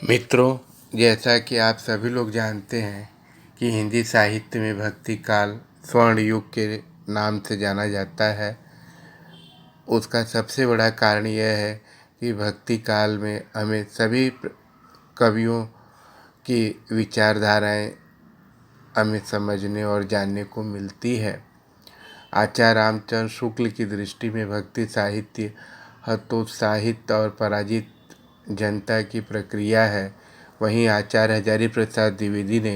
मित्रों, जैसा कि आप सभी लोग जानते हैं कि हिंदी साहित्य में भक्ति काल स्वर्ण युग के नाम से जाना जाता है। उसका सबसे बड़ा कारण यह है कि भक्ति काल में हमें सभी कवियों की विचारधाराएं हमें समझने और जानने को मिलती है। आचार्य रामचंद्र शुक्ल की दृष्टि में भक्ति साहित्य हतोत्साहित और पराजित जनता की प्रक्रिया है। वहीं आचार्य हजारी प्रसाद द्विवेदी ने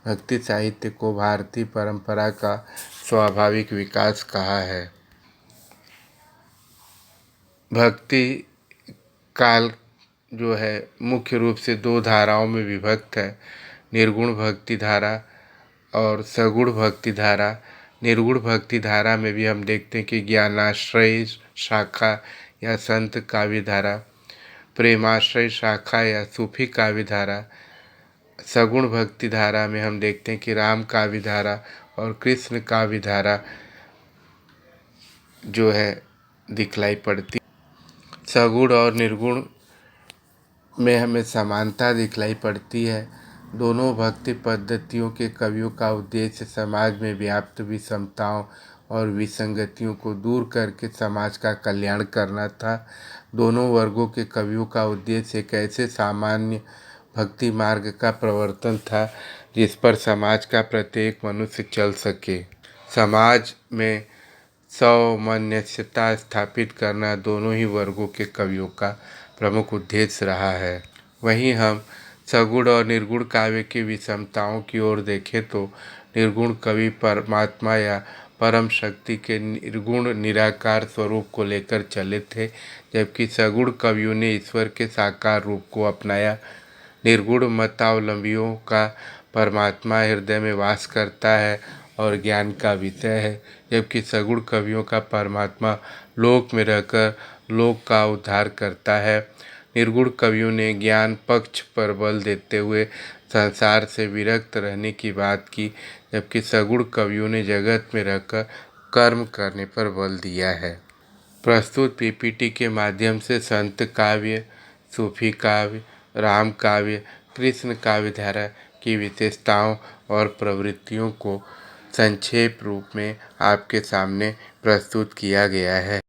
भक्ति साहित्य को भारतीय परंपरा का स्वाभाविक विकास कहा है। भक्ति काल जो है मुख्य रूप से दो धाराओं में विभक्त है, निर्गुण भक्ति धारा और सगुण भक्ति धारा। निर्गुण भक्ति धारा में भी हम देखते हैं कि ज्ञानाश्रय शाखा या संत काव्य धारा, प्रेमाश्रय शाखा या सूफी काव्य धारा। सगुण भक्ति धारा में हम देखते हैं कि राम काव्य धारा और कृष्ण काव्य धारा जो है दिखलाई पड़ती। सगुण और निर्गुण में हमें समानता दिखलाई पड़ती है। दोनों भक्ति पद्धतियों के कवियों का उद्देश्य समाज में व्याप्त विषमताओं और विसंगतियों को दूर करके समाज का कल्याण करना था। दोनों वर्गों के कवियों का उद्देश्य एक ऐसे सामान्य भक्ति मार्ग का प्रवर्तन था जिस पर समाज का प्रत्येक मनुष्य चल सके। समाज में सामंजस्यता स्थापित करना दोनों ही वर्गों के कवियों का प्रमुख उद्देश्य रहा है। वहीं हम सगुण और निर्गुण काव्य की विषमताओं की ओर देखें तो निर्गुण कवि परमात्मा या परम शक्ति के निर्गुण निराकार स्वरूप को लेकर चले थे, जबकि सगुण कवियों ने ईश्वर के साकार रूप को अपनाया। निर्गुण मतावलंबियों का परमात्मा हृदय में वास करता है और ज्ञान का विषय है, जबकि सगुण कवियों का परमात्मा लोक में रहकर लोक का उद्धार करता है। निर्गुण कवियों ने ज्ञान पक्ष पर बल देते हुए संसार से विरक्त रहने की बात की, जबकि सगुण कवियों ने जगत में रहकर कर्म करने पर बल दिया है। प्रस्तुत पीपीटी के माध्यम से संत काव्य, सूफी काव्य, राम काव्य, कृष्ण काव्य धारा की विशेषताओं और प्रवृत्तियों को संक्षेप रूप में आपके सामने प्रस्तुत किया गया है।